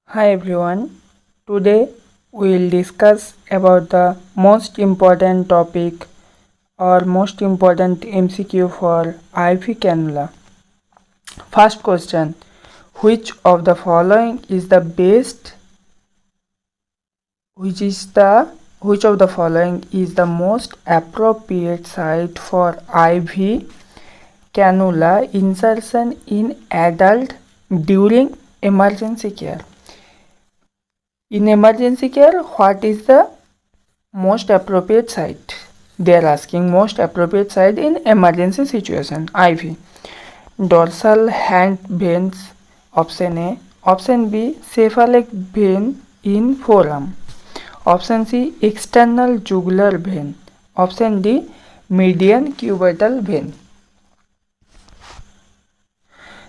Hi everyone. Today we will discuss about the most important topic or most important MCQ for IV cannula. First question: which of the following is the best which of the following is the most appropriate site for IV cannula insertion in adult during emergency care? In emergency care, what is the most appropriate site? They are asking most appropriate site in emergency situation. IV. Dorsal hand veins, option A. Option B, cephalic vein in forearm. Option C, external jugular vein. Option D, median cubital vein.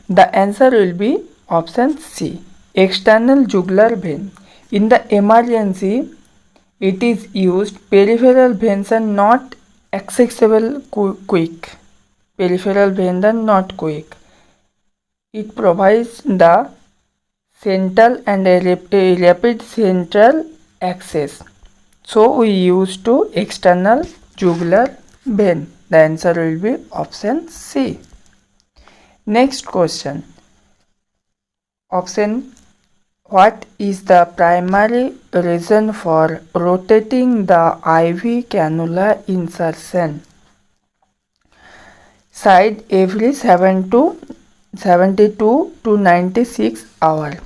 The answer will be option C, external jugular vein. In the emergency, it is used. Peripheral veins are not accessible quick. Peripheral veins are not quick. It provides the central and a rapid central access. So we use to external jugular vein. The answer will be option C. Next question. Option: what is the primary reason for rotating the IV cannula insertion side every 72 to 96 hours?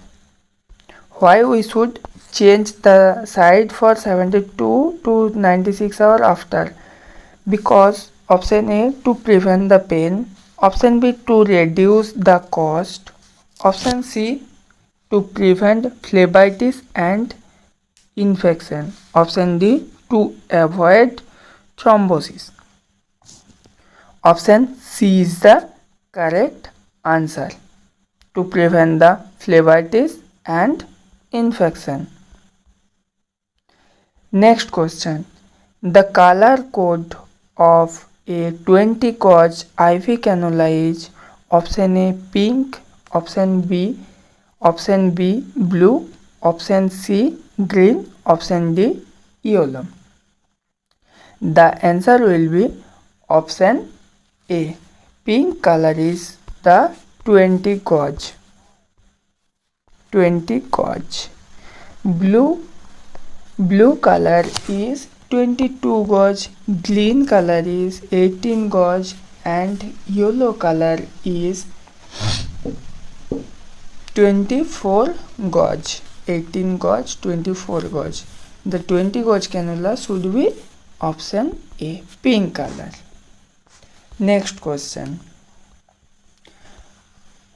Why we should change the side for 72 to 96 hours after? Because option A, to prevent the pain. Option B, to reduce the cost. Option C, to prevent phlebitis and infection. Option D, to avoid thrombosis. Option C is the correct answer. To prevent the phlebitis and infection. Next question. The color code of a 20 gauge IV cannula is option A, pink. Option B blue. Option C green. Option D yellow. The answer will be option A, pink color is the 20 gauge. Blue color is 22 gauge, green color is 18 gauge, and yellow color is 24 gauge. 18 gauge, 24 gauge. The 20 gauge cannula should be option A, pink color. Next question.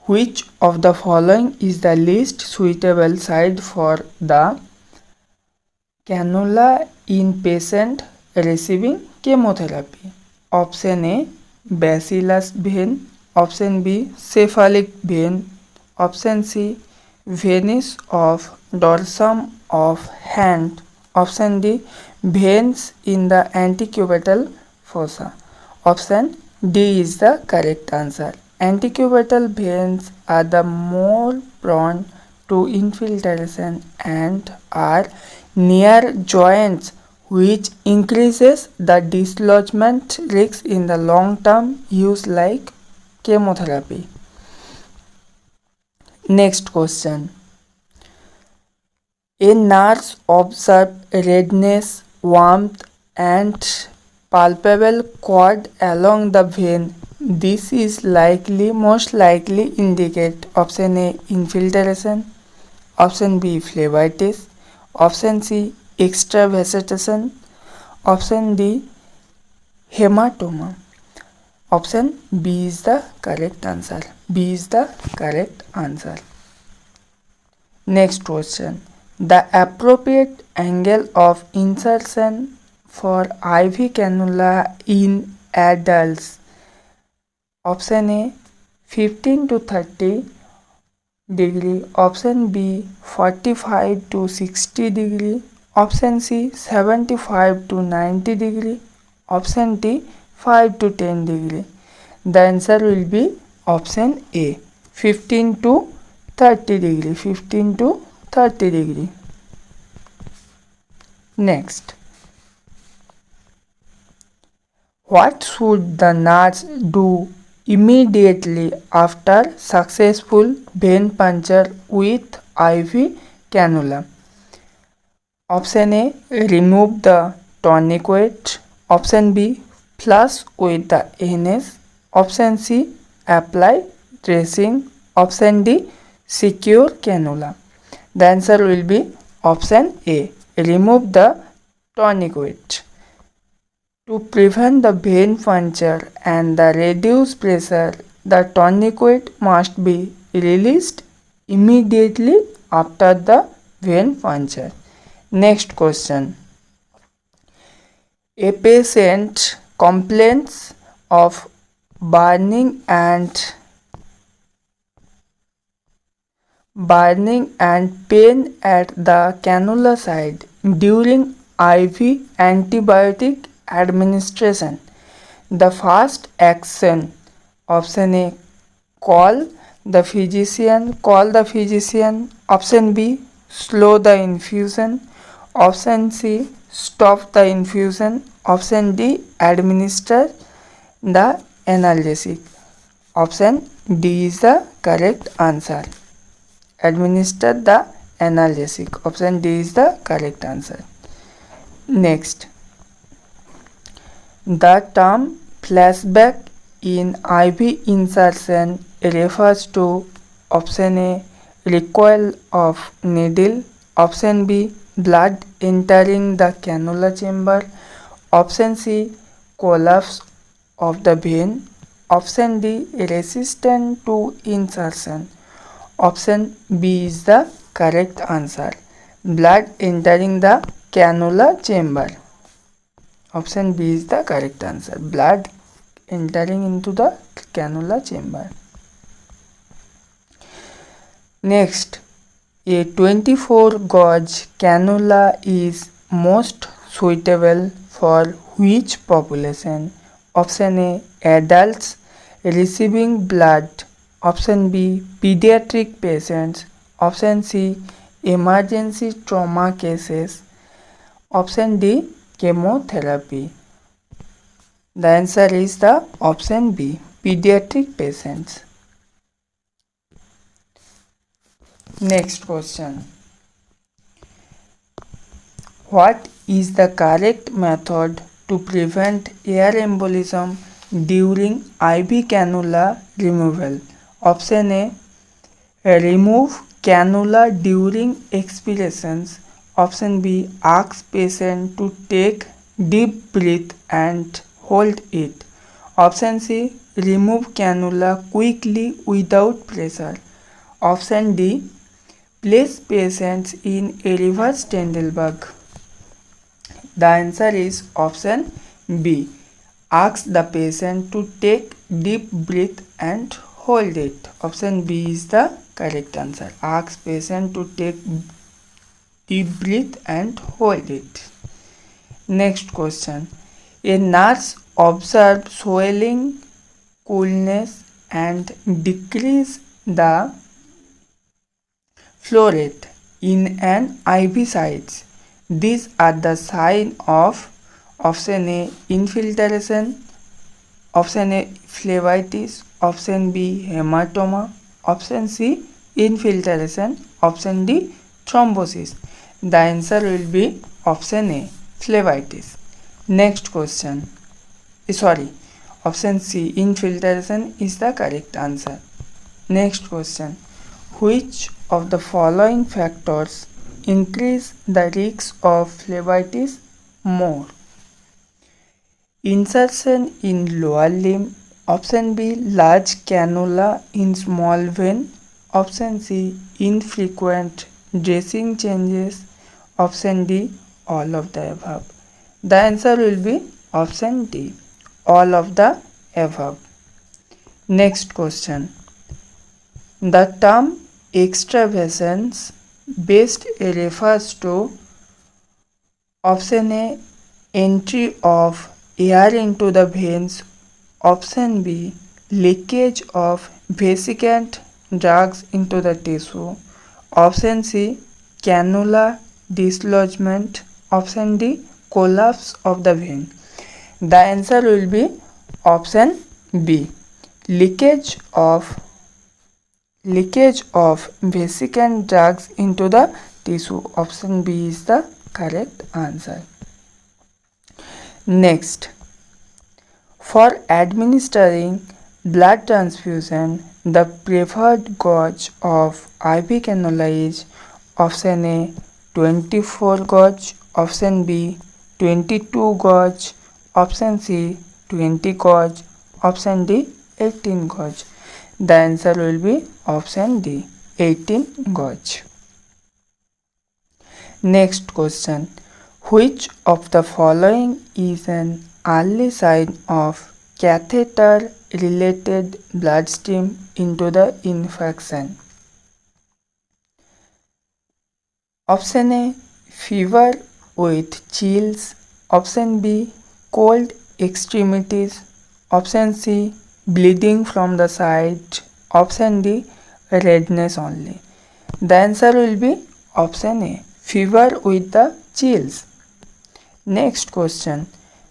Which of the following is the least suitable site for the cannula in patient receiving chemotherapy? Option A, bacillus vein. Option B, cephalic vein. Option C, veins of dorsum of hand. Option D, veins in the antecubital fossa. Option D is the correct answer. Antecubital veins are the more prone to infiltration and are near joints, which increases the dislodgement risk in the long-term use like chemotherapy. Next question. A nurse observed redness, warmth, and palpable cord along the vein. This is most likely indicate option A, infiltration. Option B, phlebitis. Option C, extravasation. Option D, hematoma. Option B is the correct answer. B is the correct answer. Next question. The appropriate angle of insertion for IV cannula in adults. Option A, 15 to 30 degree. Option B, 45 to 60 degree. Option C, 75 to 90 degree. Option D, 5 to 10 degree. The answer will be option A, 15 to 30 degree. 15 to 30 degree. Next, what should the nurse do immediately after successful vein puncture with IV cannula? Option A, remove the tourniquet. Option B, flush with the NS. Option C, apply dressing. Option D, secure cannula. The answer will be option A, remove the tourniquet. To prevent the vein puncture and the reduced pressure, the tourniquet must be released immediately after the vein puncture. Next question. A patient complains of burning and pain at the cannula site during IV antibiotic administration. The first action, option A, call the physician. Option B, slow the infusion. Option C, stop the infusion. Option D, administer the analgesic. Option D is the correct answer. Administer the analgesic. Option D is the correct answer. Next, the term flashback in IV insertion refers to option A, recoil of needle. Option B, blood entering the cannula chamber. Option C, collapse of the vein. Option D, resistance to insertion. Option B is the correct answer. Blood entering the cannula chamber. Option B is the correct answer. Blood entering into the cannula chamber. Next, a 24 gauge cannula is most suitable for which population? Option A, adults receiving blood. Option B, pediatric patients. Option C, emergency trauma cases. Option D, chemotherapy. The answer is the option B, pediatric patients. Next question. What is the correct method to prevent air embolism during IV cannula removal? Option A, remove cannula during expirations. Option B, ask patient to take deep breath and hold it. Option C, remove cannula quickly without pressure. Option D, place patients in a reverse Trendelenburg. The answer is option B. Ask the patient to take deep breath and hold it. Option B is the correct answer. Ask patient to take deep breath and hold it. Next question. A nurse observed swelling, coolness and decrease the flow rate in an IV site. These are the signs of option A, infiltration. Option A, phlebitis. Option B, hematoma. Option C, infiltration. Option D, thrombosis. The answer will be option A, phlebitis. Next question. Option C, infiltration is the correct answer. Next question. Which of the following factors increase the risk of phlebitis more? Insertion in lower limb. Option B, large cannula in small vein. Option C, infrequent dressing changes. Option D, all of the above. The answer will be option D, all of the above. Next question. The term extravasance based refers to option A, entry of air into the veins. Option B, leakage of vesicant drugs into the tissue. Option C, cannula dislodgement. Option D, collapse of the vein. The answer will be option B, leakage of vesicant drugs into the tissue. Option B is the correct answer. Next, for administering blood transfusion, the preferred gauge of IV cannula is option A 24 gauge, option B 22 gauge, option C 20 gauge, option D 18 gauge. The answer will be option D 18 gauge. Next question, which of the following is an early sign of catheter related bloodstream into the infection? Option A, fever with chills. Option B, cold extremities. Option C, bleeding from the side. Option D, redness only. The answer will be option A, fever with the chills. Next question,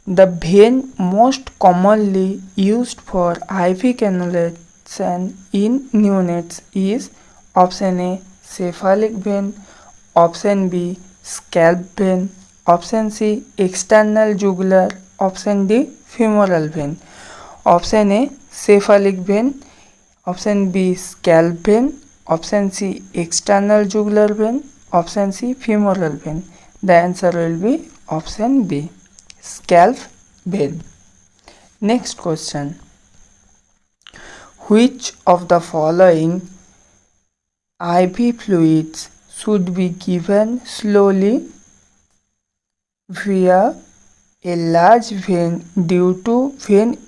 the vein most commonly used for IV cannulation in neonates is option A, cephalic vein, option B, scalp vein, option C, external jugular, option D, femoral vein. Option A, cephalic vein, option B, scalp vein, option C, external jugular vein, option C, femoral vein. The answer will be option B, scalp vein. Next question, which of the following IV fluids should be given slowly via a large vein due to vein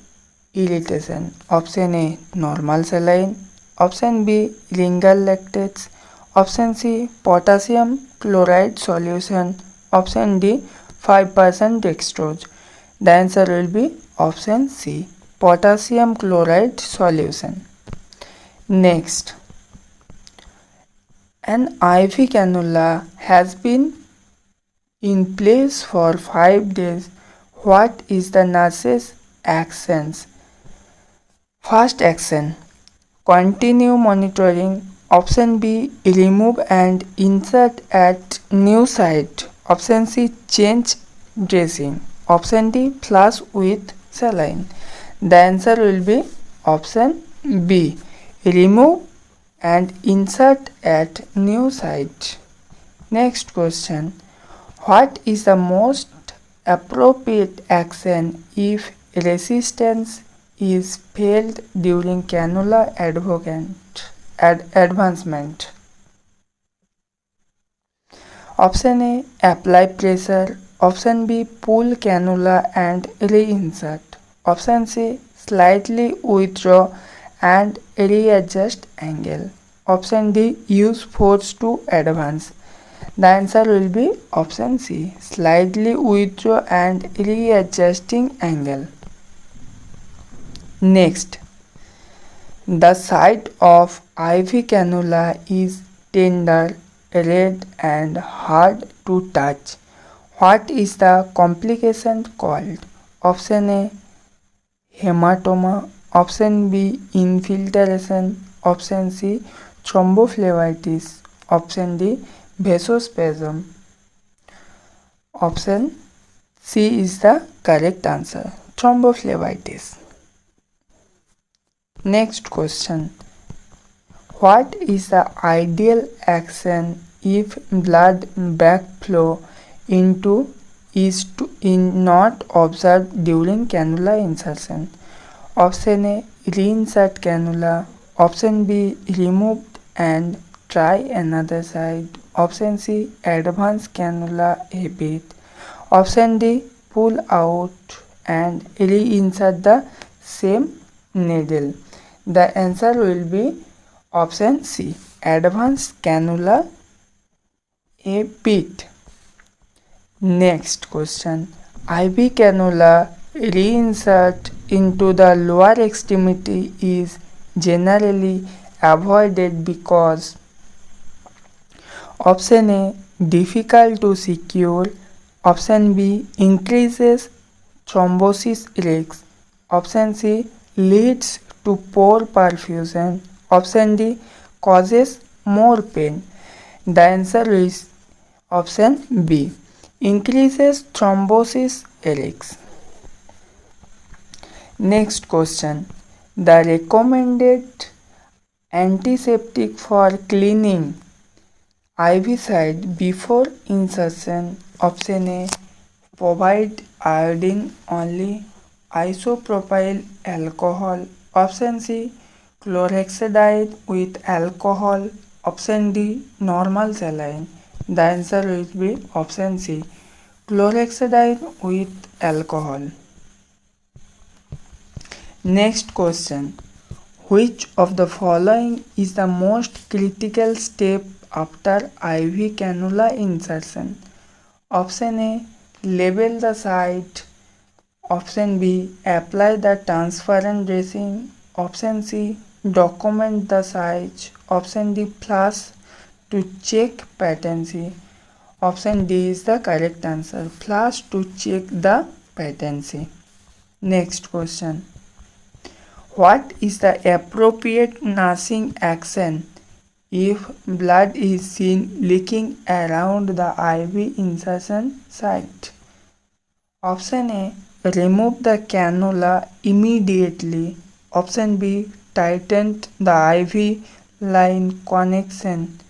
irritation? Option A, normal saline. Option B, Ringer's lactates. Option C, potassium chloride solution. Option D, 5% dextrose. The answer will be option C, potassium chloride solution. Next, an IV cannula has been in place for 5 days. What is the nurse's actions? First action, continue monitoring. Option B, remove and insert at new site. Option C, change dressing. Option D, flush with saline. The answer will be option B, remove and insert at new site. Next question, what is the most appropriate action if resistance is failed during cannula advancement? Option A, apply pressure. Option B, pull cannula and reinsert. Option C, slightly withdraw and readjust angle. Option D, use force to advance. The answer will be option C, slightly withdraw and readjusting angle. Next, the site of IV cannula is tender, red and hard to touch. What is the complication called? Option A, hematoma. Option B, infiltration. Option C, thrombophlebitis. Option D, vasospasm. Option C is the correct answer, thrombophlebitis. Next question, what is the ideal action if blood backflow into is not observed during cannula insertion? Option A, reinsert cannula. Option B, remove and try another side. Option C, advance cannula a bit. Option D, pull out and reinsert the same needle. The answer will be option C, advance cannula a bit. Next question, IV cannula reinsert into the lower extremity is generally avoided because Option A, difficult to secure. Option B, increases thrombosis risk. Option C, leads to poor perfusion. Option D, causes more pain. The answer is option B, increases thrombosis risk. Next question. The recommended antiseptic for cleaning IV site before insertion. Option A, provide iodine only, isopropyl alcohol. Option C, chlorhexidine with alcohol. Option D, normal saline. The answer will be option C, chlorhexidine with alcohol. Next question. Which of the following is the most critical step after IV cannula insertion? Option A, label the site. Option B, apply the transparent dressing. Option C, document the site. Option D, flush to check patency. Option D is the correct answer. Flush to check the patency. Next question. What is the appropriate nursing action if blood is seen leaking around the IV insertion site? Option A, remove the cannula immediately. Option B, tighten the IV line connection.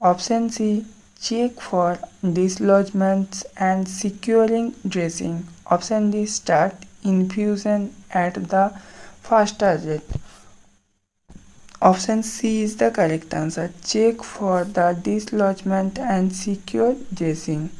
Option C, check for dislodgements and securing dressing. Option D, start infusion at the faster rate. Option C is the correct answer. Check for the dislodgement and secure dressing.